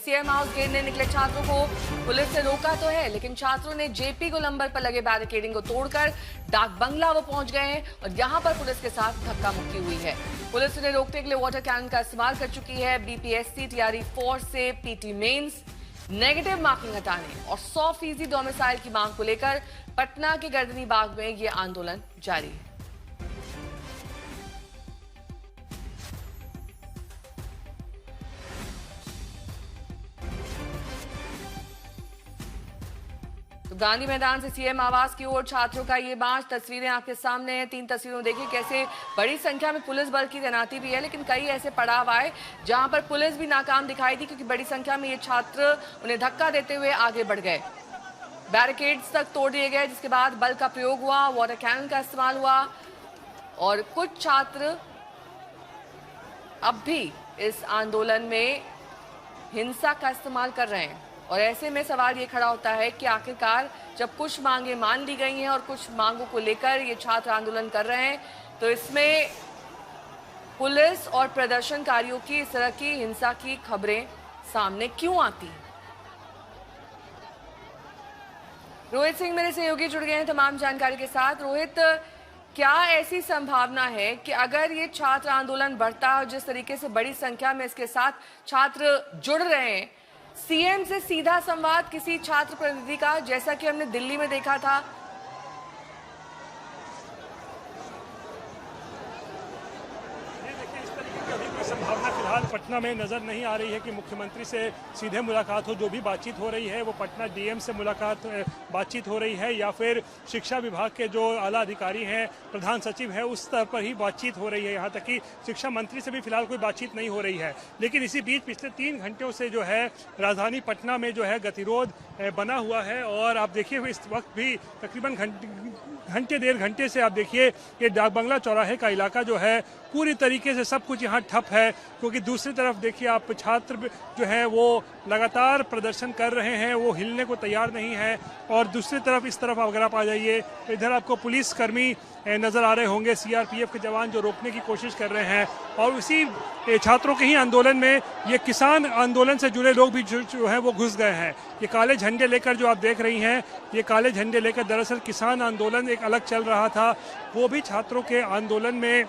CM house घेरने निकले छात्रों को पुलिस ने रोका तो है, लेकिन छात्रों ने जेपी गोलंबर पर लगे बैरिकेडिंग को तोड़कर डाक बंगला वो पहुंच गए हैं और यहां पर पुलिस के साथ धक्का मुक्की हुई है। पुलिस उन्हें रोकने के लिए वाटर कैनन का इस्तेमाल कर चुकी है। बीपीएससी तैयारी फोर्स से पीटी मेंस, नेगेटिव मार्किंग हटाने और 100% डोमिसाइल की मांग को लेकर पटना के गर्दनी बाग में ये आंदोलन जारी है। तो गांधी मैदान से सीएम आवास की ओर छात्रों का ये मार्च, तस्वीरें आपके सामने हैं। 3 तस्वीरों देखिए कैसे बड़ी संख्या में पुलिस बल की तैनाती भी है, लेकिन कई ऐसे पड़ाव आए जहां पर पुलिस भी नाकाम दिखाई दी, क्योंकि बड़ी संख्या में ये छात्र उन्हें धक्का देते हुए आगे बढ़ गए। बैरिकेड्स तक तोड़ दिए गए, जिसके बाद बल का प्रयोग हुआ, वाटर कैनन का इस्तेमाल हुआ और कुछ छात्र अब भी इस आंदोलन में हिंसा का इस्तेमाल कर रहे हैं। और ऐसे में सवाल ये खड़ा होता है कि आखिरकार जब कुछ मांगे मान ली गई हैं और कुछ मांगों को लेकर ये छात्र आंदोलन कर रहे हैं, तो इसमें पुलिस और प्रदर्शनकारियों की इस तरह की हिंसा की खबरें सामने क्यों आती हैं? रोहित सिंह मेरे सहयोगी जुड़ गए हैं तमाम जानकारी के साथ। रोहित, क्या ऐसी संभावना है कि अगर ये छात्र आंदोलन बढ़ता है और जिस तरीके से बड़ी संख्या में इसके साथ छात्र जुड़ रहे हैं, सीएम से सीधा संवाद किसी छात्र प्रतिनिधि का, जैसा कि हमने दिल्ली में देखा था? संभावना फिलहाल पटना में नजर नहीं आ रही है कि मुख्यमंत्री से सीधे मुलाकात हो। जो भी बातचीत हो रही है वो पटना डीएम से बातचीत हो रही है या फिर शिक्षा विभाग के जो आला अधिकारी हैं, प्रधान सचिव है, उस स्तर पर ही बातचीत हो रही है। यहाँ तक कि शिक्षा मंत्री से भी फिलहाल कोई बातचीत नहीं हो रही है। लेकिन इसी बीच पिछले 3 घंटों से जो है राजधानी पटना में जो है गतिरोध बना हुआ है और आप देखिए इस वक्त भी तकरीबन डेढ़ घंटे से आप देखिए ये डाक बंगला चौराहे का इलाका जो है पूरी तरीके से सब कुछ यहाँ ठप है, क्योंकि दूसरी तरफ देखिए आप छात्र जो है वो लगातार प्रदर्शन कर रहे हैं, वो हिलने को तैयार नहीं है। और दूसरी तरफ इस तरफ अगर आप आ जाइए तो इधर आपको पुलिसकर्मी नजर आ रहे होंगे, सीआरपीएफ के जवान जो रोकने की कोशिश कर रहे हैं। और उसी छात्रों के ही आंदोलन में ये किसान आंदोलन से जुड़े लोग भी जो है वो घुस गए हैं। ये काले झंडे लेकर जो आप देख रही हैं, ये काले झंडे लेकर दरअसल किसान आंदोलन एक अलग चल रहा था, वो भी छात्रों के आंदोलन में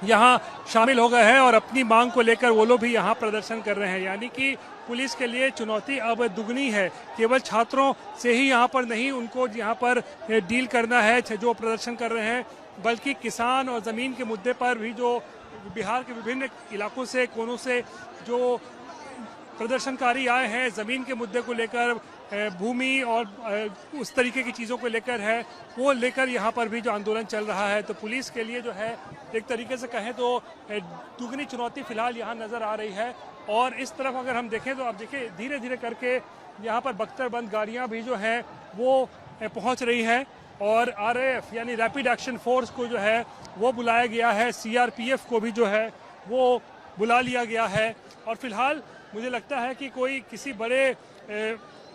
यहाँ शामिल हो गए हैं और अपनी मांग को लेकर वो लोग भी यहाँ प्रदर्शन कर रहे हैं। यानी कि पुलिस के लिए चुनौती अब दुगनी है। केवल छात्रों से ही यहाँ पर नहीं उनको यहाँ पर डील करना है जो प्रदर्शन कर रहे हैं, बल्कि किसान और ज़मीन के मुद्दे पर भी जो बिहार के विभिन्न इलाकों से कोनों से जो प्रदर्शनकारी आए हैं, ज़मीन के मुद्दे को लेकर, भूमि और उस तरीके की चीज़ों को लेकर है, वो लेकर यहाँ पर भी जो आंदोलन चल रहा है। तो पुलिस के लिए जो है एक तरीके से कहें तो दुगनी चुनौती फिलहाल यहाँ नज़र आ रही है। और इस तरफ अगर हम देखें तो आप देखिए धीरे धीरे करके यहाँ पर बख्तरबंद गाड़ियाँ भी जो हैं वो पहुँच रही है और आरएएफ यानी रैपिड एक्शन फोर्स को जो है वो बुलाया गया है, सीआरपीएफ को भी जो है वो बुला लिया गया है। और फिलहाल मुझे लगता है कि कोई किसी बड़े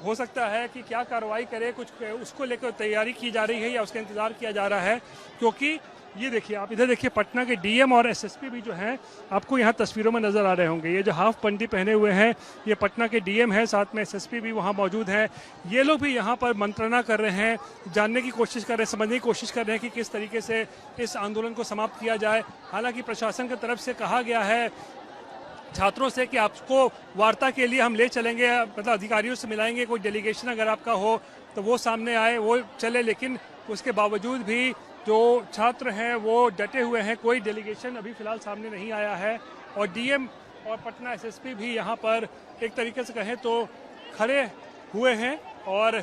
हो सकता है कि क्या कार्रवाई करे, कुछ उसको लेकर तैयारी की जा रही है या उसका इंतज़ार किया जा रहा है। क्योंकि ये देखिए आप इधर देखिए पटना के डीएम और एसएसपी भी जो हैं आपको यहाँ तस्वीरों में नज़र आ रहे होंगे। ये जो हाफ पट्टी पहने हुए हैं ये पटना के डीएम है, साथ में एसएसपी भी वहाँ मौजूद हैं। ये लोग भी यहाँ पर मंत्रणा कर रहे हैं, जानने की कोशिश कर रहे हैं, समझने की कोशिश कर रहे हैं कि किस तरीके से इस आंदोलन को समाप्त किया जाए। हालाँकि प्रशासन की तरफ से कहा गया है छात्रों से कि आपको वार्ता के लिए हम ले चलेंगे, मतलब अधिकारियों से मिलाएंगे, कोई डेलीगेशन अगर आपका हो तो वो सामने आए, वो चले। लेकिन उसके बावजूद भी जो छात्र हैं वो डटे हुए हैं, कोई डेलीगेशन अभी फ़िलहाल सामने नहीं आया है। और डीएम और पटना एसएसपी भी यहाँ पर एक तरीके से कहें तो खड़े हुए हैं और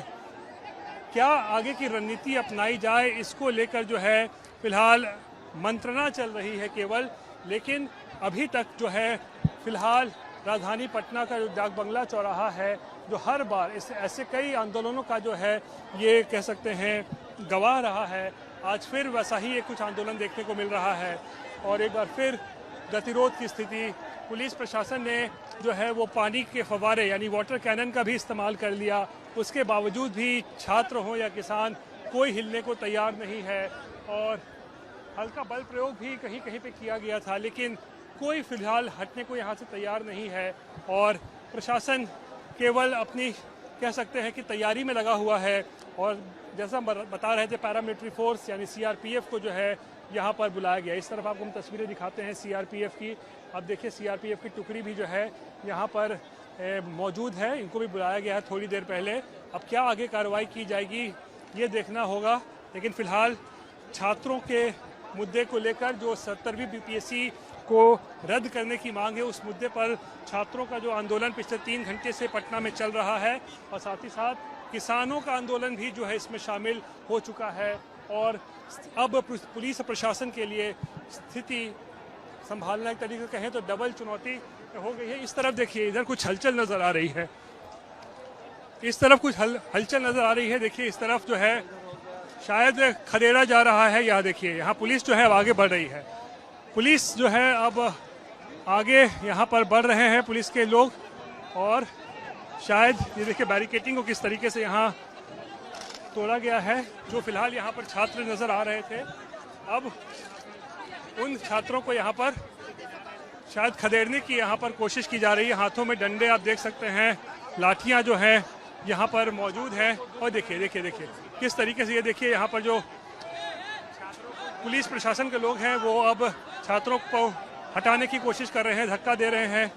क्या आगे की रणनीति अपनाई जाए इसको लेकर जो है फ़िलहाल मंत्रणा चल रही है केवल। लेकिन अभी तक जो है फिलहाल राजधानी पटना का जो डाक बंगला चौराहा है, जो हर बार इस ऐसे कई आंदोलनों का जो है ये कह सकते हैं गवाह रहा है, आज फिर वैसा ही एक कुछ आंदोलन देखने को मिल रहा है। और एक बार फिर गतिरोध की स्थिति, पुलिस प्रशासन ने जो है वो पानी के फव्वारे यानी वाटर कैनन का भी इस्तेमाल कर लिया, उसके बावजूद भी छात्र हो या किसान कोई हिलने को तैयार नहीं है। और हल्का बल प्रयोग भी कहीं कहीं पे किया गया था, लेकिन कोई फिलहाल हटने को यहाँ से तैयार नहीं है। और प्रशासन केवल अपनी कह सकते हैं कि तैयारी में लगा हुआ है और जैसा बता रहे थे पैरामिलिट्री फोर्स यानी सीआरपीएफ को जो है यहाँ पर बुलाया गया। इस तरफ आपको हम तस्वीरें दिखाते हैं सीआरपीएफ की। अब देखिए सीआरपीएफ की टुकड़ी भी जो है यहाँ पर मौजूद है, इनको भी बुलाया गया है थोड़ी देर पहले। अब क्या आगे कार्रवाई की जाएगी ये देखना होगा, लेकिन फिलहाल छात्रों के मुद्दे को लेकर जो 70वीं बीपीएससी को रद्द करने की मांग है उस मुद्दे पर छात्रों का जो आंदोलन पिछले 3 घंटे से पटना में चल रहा है और साथ ही साथ किसानों का आंदोलन भी जो है इसमें शामिल हो चुका है और अब पुलिस प्रशासन के लिए स्थिति संभालना एक तरीके कहें तो डबल चुनौती हो गई है। इस तरफ देखिए, इधर कुछ हलचल नजर आ रही है, इस तरफ कुछ हलचल नजर आ रही है। देखिए इस तरफ जो है शायद खदेड़ा जा रहा है। यहाँ देखिए, यहाँ पुलिस जो है अब आगे बढ़ रही है, पुलिस जो है अब आगे यहाँ पर बढ़ रहे हैं पुलिस के लोग और शायद ये देखिए बैरिकेटिंग को किस तरीके से यहाँ तोड़ा गया है। जो फिलहाल यहाँ पर छात्र नजर आ रहे थे, अब उन छात्रों को यहाँ पर शायद खदेड़ने की यहाँ पर कोशिश की जा रही है। हाथों में डंडे आप देख सकते हैं, लाठियाँ जो हैं यहाँ पर मौजूद हैं और देखिए देखिए देखिए किस तरीके से ये देखिए यहाँ पर जो पुलिस प्रशासन के लोग हैं वो अब छात्रों को हटाने की कोशिश कर रहे हैं, धक्का दे रहे हैं।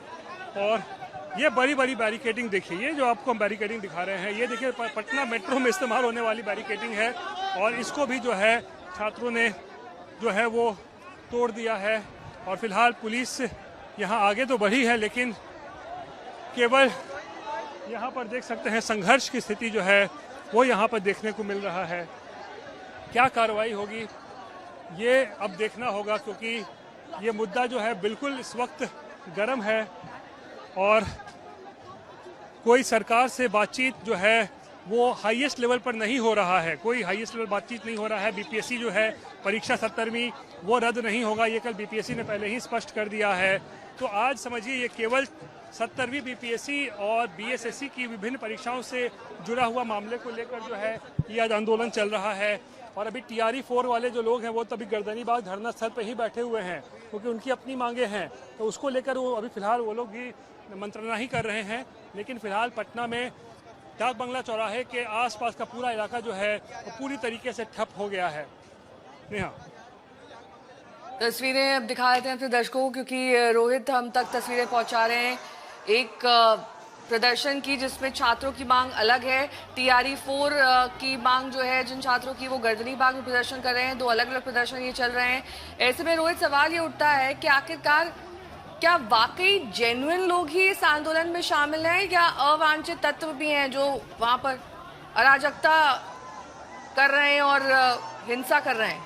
और ये बड़ी बड़ी बैरिकेडिंग देखिए, ये जो आपको हम बैरिकेडिंग दिखा रहे हैं ये देखिए पटना मेट्रो में इस्तेमाल होने वाली बैरिकेडिंग है और इसको भी जो है छात्रों ने जो है वो तोड़ दिया है। और फिलहाल पुलिस यहाँ आगे तो बढ़ी है लेकिन केवल यहाँ पर देख सकते हैं संघर्ष की स्थिति जो है वो यहाँ पर देखने को मिल रहा है। क्या कार्रवाई होगी ये अब देखना होगा, क्योंकि ये मुद्दा जो है बिल्कुल इस वक्त गर्म है और कोई सरकार से बातचीत जो है वो हाईएस्ट लेवल पर नहीं हो रहा है, कोई हाईएस्ट लेवल बातचीत नहीं हो रहा है। बीपीएससी जो है परीक्षा 70वीं वो रद्द नहीं होगा, ये कल बीपीएससी ने पहले ही स्पष्ट कर दिया है। तो आज समझिए ये केवल 70वीं बीपीएससी और बीएसएससी की विभिन्न परीक्षाओं से जुड़ा हुआ मामले को लेकर जो है ये आज आंदोलन चल रहा है। और अभी टीआरई 4 वाले जो लोग हैं वो तो अभी गर्दनीबाग धरना स्थल पर ही बैठे हुए हैं क्योंकि उनकी अपनी मांगे हैं, तो उसको लेकर वो अभी फिलहाल वो लोग भी मंत्रणा ही कर रहे हैं। लेकिन फिलहाल पटना में डाक बंगला चौराहे के आसपास का पूरा इलाका जो है वो पूरी तरीके से ठप हो गया है। नेहा, तस्वीरें अब दिखा देते हैं अपने दर्शकों को, क्योंकि रोहित हम तक तस्वीरें पहुंचा रहे हैं एक प्रदर्शन की जिसमें छात्रों की मांग अलग है। टीआरई 4 की मांग जो है जिन छात्रों की वो गर्दनी बाग में प्रदर्शन कर रहे हैं, 2 अलग अलग प्रदर्शन ये चल रहे हैं। ऐसे में रोहित सवाल ये उठता है कि आखिरकार क्या वाकई जेन्युइन लोग ही इस आंदोलन में शामिल हैं या अवांछित तत्व भी हैं जो वहां पर अराजकता कर रहे हैं और हिंसा कर रहे हैं?